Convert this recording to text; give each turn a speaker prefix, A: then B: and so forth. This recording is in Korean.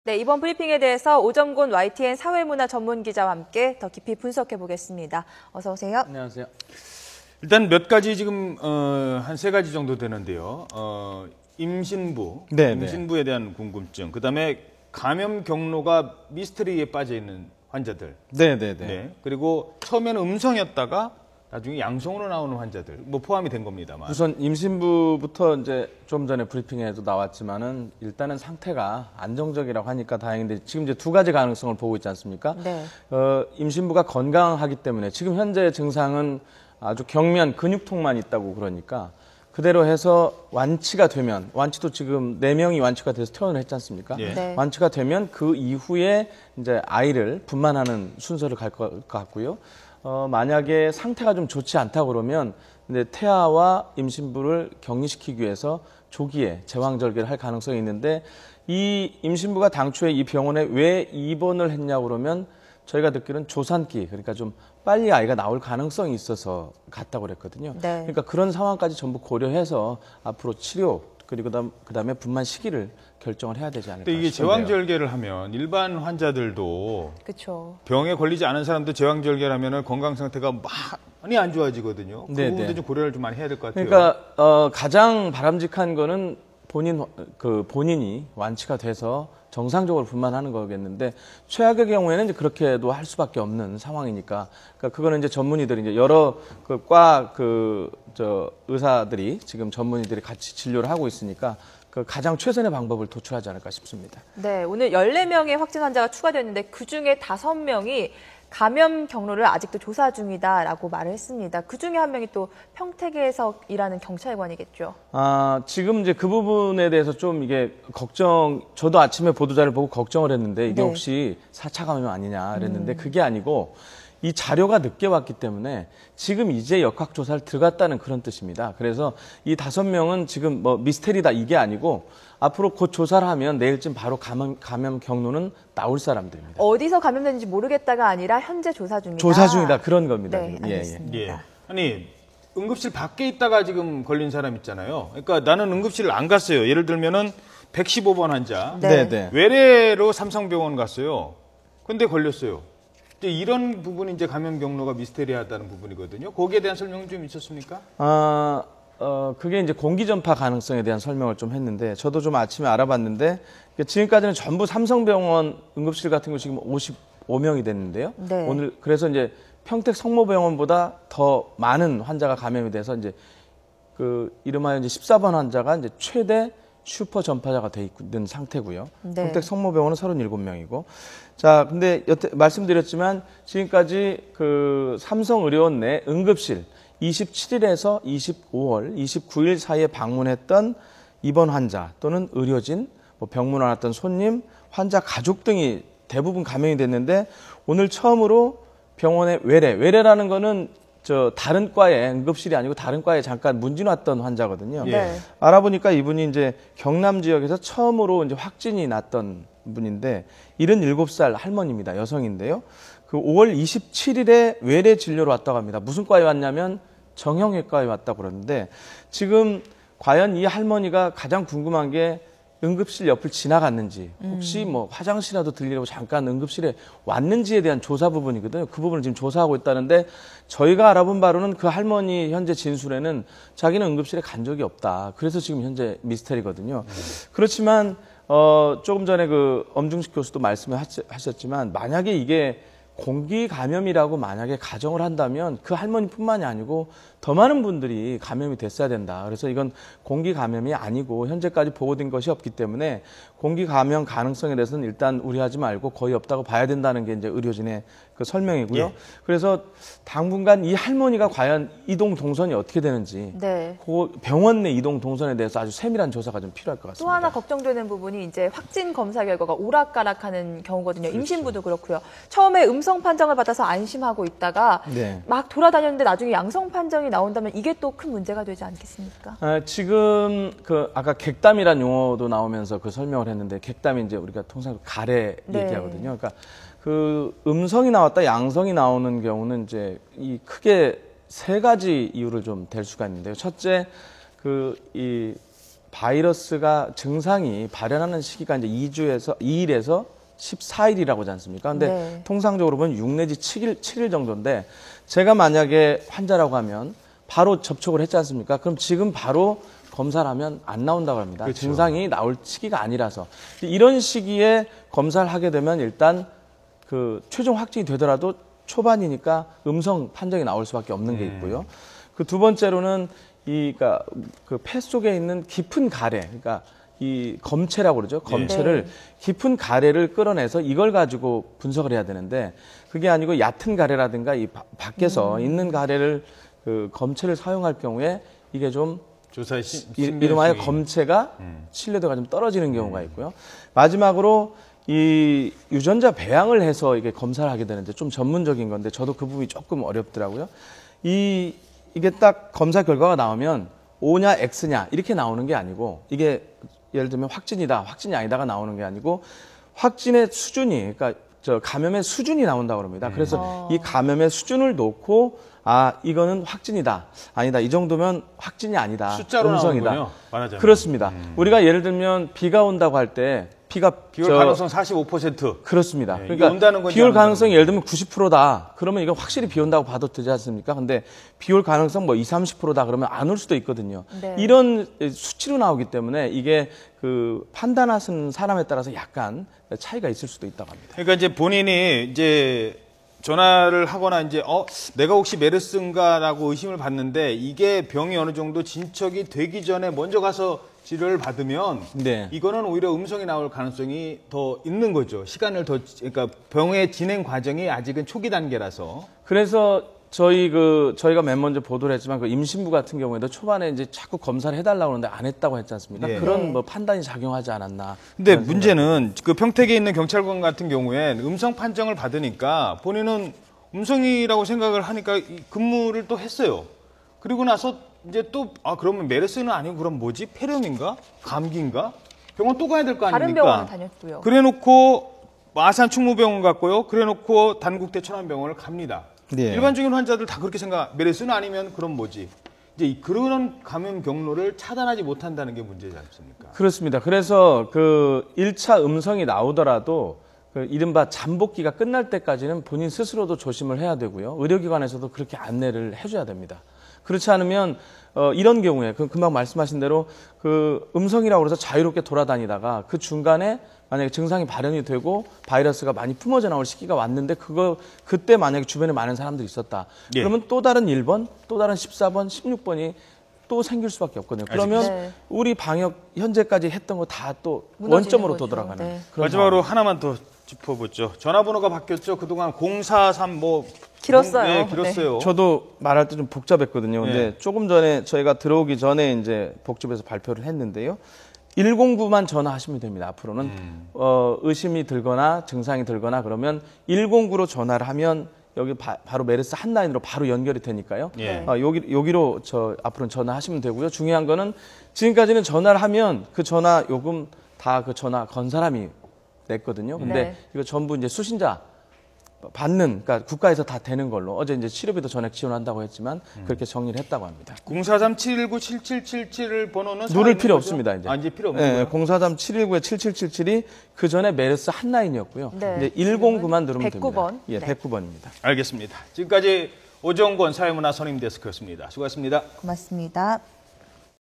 A: 네, 이번 브리핑에 대해서 오정곤 YTN 사회문화 전문 기자와 함께 더 깊이 분석해 보겠습니다. 어서 오세요.
B: 안녕하세요.
C: 일단 몇 가지 지금 한 세 가지 정도 되는데요. 임신부에 대한 궁금증, 그다음에 감염 경로가 미스터리에 빠져 있는 환자들. 네. 그리고 처음에는 음성이었다가 나중에 양성으로 나오는 환자들 뭐 포함이 된 겁니다만.
B: 우선 임신부부터 이제 좀 전에 브리핑에도 나왔지만은 일단은 상태가 안정적이라고 하니까 다행인데 지금 이제 두 가지 가능성을 보고 있지 않습니까?
A: 네.
B: 임신부가 건강하기 때문에 지금 현재 증상은 아주 경미한 근육통만 있다고 그러니까 그대로 해서 완치가 되면, 완치도 지금 4명이 완치가 돼서 퇴원을 했지 않습니까?
C: 예.
A: 네.
B: 완치가 되면 그 이후에 이제 아이를 분만하는 순서를 갈 것 같고요. 만약에 상태가 좀 좋지 않다 그러면 이제 태아와 임신부를 격리시키기 위해서 조기에 제왕절개를 할 가능성이 있는데, 이 임신부가 당초에 이 병원에 왜 입원을 했냐고 그러면 저희가 듣기로는 조산기, 그러니까 좀 빨리 아이가 나올 가능성이 있어서 갔다고 그랬거든요.
A: 네.
B: 그러니까 그런 상황까지 전부 고려해서 앞으로 치료 그리고 그다음에 분만 시기를 결정을 해야 되지 않을까
C: 근데 이게
B: 싶은데요.
C: 제왕절개를 하면 일반 환자들도
A: 그렇죠.
C: 병에 걸리지 않은 사람도 제왕절개를 하면 건강 상태가 많이 안 좋아지거든요. 그
B: 네네.
C: 부분도 좀 고려를 좀 많이 해야 될 것 같아요.
B: 그러니까 가장 바람직한 거는 본인이 완치가 돼서 정상적으로 분만하는 거겠는데, 최악의 경우에는 이제 그렇게도 할 수밖에 없는 상황이니까, 그러니까 그거는 이제 전문의들이 이제 여러 의사들이 지금 전문의들이 같이 진료를 하고 있으니까 그 가장 최선의 방법을 도출하지 않을까 싶습니다.
A: 네, 오늘 14명의 확진 환자가 추가됐는데 그중에 5명이 감염 경로를 아직도 조사 중이다라고 말을 했습니다. 그중에 한 명이 또 평택에서 일하는 경찰관이겠죠.
B: 지금 이제 그 부분에 대해서 좀 이게 저도 아침에 보도자를 보고 걱정을 했는데 이게
A: 네.
B: 혹시 4차 감염 아니냐 그랬는데 그게 아니고 이 자료가 늦게 왔기 때문에 지금 이제 역학조사를 들어갔다는 그런 뜻입니다. 그래서 이 5명은 지금 뭐 미스테리다 이게 아니고 앞으로 곧 조사를 하면 내일쯤 바로 감염 경로는 나올 사람들입니다.
A: 어디서 감염됐는지 모르겠다가 아니라 현재 조사 중이다.
B: 조사 중이다 그런 겁니다.
A: 네, 알겠습니다.
C: 예. 아니, 응급실 밖에 있다가 지금 걸린 사람 있잖아요. 그러니까 나는 응급실을 안 갔어요. 예를 들면은 115번 환자.
A: 네.
C: 외래로 삼성병원 갔어요. 근데 걸렸어요. 이제 이런 부분이 이제 감염 경로가 미스테리하다는 부분이거든요. 거기에 대한 설명 좀 있었습니까?
B: 그게 이제 공기 전파 가능성에 대한 설명을 좀 했는데, 저도 좀 아침에 알아봤는데, 지금까지는 전부 삼성병원 응급실 같은 거 지금 55명이 됐는데요.
A: 네.
B: 오늘, 그래서 이제 평택 성모병원보다 더 많은 환자가 감염이 돼서 이제 이름하여 이제 14번 환자가 이제 최대 슈퍼 전파자가 돼 있는 상태고요.
A: 네.
B: 평택 성모병원은 37명이고. 자, 근데 여태 말씀드렸지만 지금까지 삼성의료원 내 응급실 27일에서 29일 사이에 방문했던 입원 환자 또는 의료진, 병문안 왔던 손님, 환자 가족 등이 대부분 감염이 됐는데, 오늘 처음으로 병원의 외래라는 거는 다른 과에 응급실이 아니고 다른 과에 잠깐 문진 왔던 환자거든요.
A: 네.
B: 알아보니까 이분이 이제 경남 지역에서 처음으로 이제 확진이 났던 분인데 77살 할머니입니다. 여성인데요. 5월 27일에 외래 진료로 왔다고 합니다. 무슨 과에 왔냐면 정형외과에 왔다고 그러는데, 지금 과연 이 할머니가 가장 궁금한 게 응급실 옆을 지나갔는지, 혹시 뭐 화장실이라도 들리려고 잠깐 응급실에 왔는지에 대한 조사 부분이거든요. 그 부분을 지금 조사하고 있다는데, 저희가 알아본 바로는 그 할머니 현재 진술에는 자기는 응급실에 간 적이 없다. 그래서 지금 현재 미스터리거든요. 그렇지만 조금 전에 엄중식 교수도 말씀을 하셨지만, 만약에 이게 공기 감염이라고 만약에 가정을 한다면 그 할머니뿐만이 아니고 더 많은 분들이 감염이 됐어야 된다. 그래서 이건 공기 감염이 아니고 현재까지 보고된 것이 없기 때문에 공기 감염 가능성에 대해서는 일단 우려하지 말고 거의 없다고 봐야 된다는 게 이제 의료진의 설명이고요.
C: 예.
B: 그래서 당분간 이 할머니가 과연 이동 동선이 어떻게 되는지,
A: 네.
B: 그 병원 내 이동 동선에 대해서 아주 세밀한 조사가 좀 필요할 것 같습니다.
A: 또 하나 걱정되는 부분이 이제 확진 검사 결과가 오락가락하는 경우거든요.
C: 그렇죠.
A: 임신부도 그렇고요. 처음에 음성 판정을 받아서 안심하고 있다가
B: 네.
A: 막 돌아다녔는데 나중에 양성 판정이 나온다면 이게 또 큰 문제가 되지 않겠습니까?
B: 지금 아까 객담이란 용어도 나오면서 설명을 했는데, 객담이 이제 우리가 통상 가래
A: 네.
B: 얘기하거든요. 그러니까 음성이 나왔다 양성이 나오는 경우는 이제 이 크게 3가지 이유를 좀 댈 수가 있는데요. 첫째, 이 바이러스가 증상이 발현하는 시기가 이제 2일에서 14일이라고 하지 않습니까? 근데
A: 네.
B: 통상적으로 보면 6 내지 7일 정도인데 제가 만약에 환자라고 하면 바로 접촉을 했지 않습니까? 그럼 지금 바로 검사를 하면 안 나온다고 합니다.
C: 그렇죠.
B: 증상이 나올 시기가 아니라서. 이런 시기에 검사를 하게 되면 일단 그 최종 확진이 되더라도 초반이니까 음성 판정이 나올 수밖에 없는 게 있고요. 그 두 번째로는 그러니까 그 폐 속에 있는 깊은 가래, 그러니까 이 검체라고 그러죠. 검체를
A: 네.
B: 깊은 가래를 끌어내서 이걸 가지고 분석을 해야 되는데 그게 아니고 얕은 가래라든가 이 밖에서 있는 가래를 그 검체를 사용할 경우에 이게 좀
C: 조사의
B: 이름하여 검체가 신뢰도가 좀 떨어지는 경우가 있고요. 마지막으로 이 유전자 배양을 해서 이게 검사를 하게 되는데 좀 전문적인 건데 저도 그 부분이 조금 어렵더라고요. 이게 딱 검사 결과가 나오면 O냐 X냐 이렇게 나오는 게 아니고 이게 예를 들면 확진이다, 확진이 아니다가 나오는 게 아니고 확진의 수준이 그러니까 저 감염의 수준이 나온다고 합니다. 그래서 이 감염의 수준을 놓고 이거는 확진이다, 아니다, 이 정도면 확진이 아니다,
C: 숫자로
B: 음성이다.
C: 나오는군요, 말하자면.
B: 그렇습니다. 우리가 예를 들면 비가 온다고 할 때
C: 비올 가능성 45%.
B: 그렇습니다.
C: 네,
B: 그러니까
C: 온다는 건지
B: 비올
C: 안
B: 가능성이
C: 온다는
B: 예를 들면 90%다. 그러면 이거 확실히 비 온다고 봐도 되지 않습니까? 근데 비올 가능성 뭐 20, 30%다 그러면 안 올 수도 있거든요.
A: 네.
B: 이런 수치로 나오기 때문에 이게 그 판단하는 사람에 따라서 약간 차이가 있을 수도 있다고 합니다.
C: 그러니까 이제 본인이 이제 전화를 하거나 이제 내가 혹시 메르스인가라고 의심을 받는데 이게 병이 어느 정도 진척이 되기 전에 먼저 가서 치료를 받으면
B: 네.
C: 이거는 오히려 음성이 나올 가능성이 더 있는 거죠. 그러니까 병의 진행 과정이 아직은 초기 단계라서.
B: 그래서 저희가 맨 먼저 보도를 했지만 그 임신부 같은 경우에도 초반에 이제 자꾸 검사를 해달라고 하는데 안 했다고 했지 않습니까?
C: 예.
B: 그런
A: 네.
B: 뭐 판단이 작용하지 않았나.
C: 근데
B: 그런
C: 문제는 그 평택에 있는 경찰관 같은 경우엔 음성 판정을 받으니까 본인은 음성이라고 생각을 하니까 근무를 또 했어요. 그리고 나서 이제 또 그러면 메르스는 아니고 그럼 뭐지? 폐렴인가? 감기인가? 병원 또 가야 될 거 아닙니까?
A: 다른 병원을 다녔고요.
C: 그래놓고 아산 충무병원 갔고요. 그래놓고 단국대 천안병원을 갑니다.
B: 네.
C: 일반적인 환자들 다 그렇게 메르스는 아니면 그럼 뭐지? 이제 그런 감염 경로를 차단하지 못한다는 게 문제지 않습니까?
B: 그렇습니다. 그래서 그 1차 음성이 나오더라도 그 이른바 잠복기가 끝날 때까지는 본인 스스로도 조심을 해야 되고요. 의료기관에서도 그렇게 안내를 해줘야 됩니다. 그렇지 않으면 이런 경우에 금방 말씀하신 대로 그 음성이라고 해서 자유롭게 돌아다니다가 그 중간에 만약에 증상이 발현이 되고 바이러스가 많이 품어져 나올 시기가 왔는데 그때 만약에 주변에 많은 사람들이 있었다.
C: 예.
B: 그러면 또 다른 1번, 또 다른 14번, 16번이 또 생길 수밖에 없거든요. 그러면
A: 네.
B: 우리 방역 현재까지 했던 거 다 또
A: 무너지는
B: 원점으로
A: 거죠.
B: 돌아가는.
A: 네.
B: 그런
C: 마지막으로 하나만 더 짚어보죠. 전화번호가 바뀌었죠. 그동안 043
A: 길었어요.
C: 네, 길었어요.
B: 저도 말할 때 좀 복잡했거든요. 근데
C: 네.
B: 조금 전에 저희가 들어오기 전에 이제 복집에서 발표를 했는데요. 109만 전화하시면 됩니다. 앞으로는 의심이 들거나 증상이 들거나 그러면 109로 전화를 하면 여기 바로 메르스 한 라인으로 바로 연결이 되니까요.
C: 예.
B: 여기로 앞으로는 전화하시면 되고요. 중요한 거는 지금까지는 전화를 하면 그 전화 요금 다 그 전화 건 사람이 냈거든요. 근데
A: 네.
B: 이거 전부 이제 수신자 받는, 그러니까 국가에서 다 되는 걸로 어제 이제 치료비도 전액 지원한다고 했지만 그렇게 정리를 했다고 합니다.
C: 043-719-7777을 번호는
B: 누를 필요 없습니다, 이제.
C: 이제 필요 없는
B: 네,
C: 거예요?
B: 043-719-7777이 그 전에 메르스 한 라인이었고요.
A: 네.
B: 이제 109만 누르면
A: 109번.
B: 됩니다. 예,
A: 네.
B: 109번입니다.
C: 알겠습니다. 지금까지 오정권 사회문화 선임데스크였습니다. 수고하셨습니다.
A: 고맙습니다.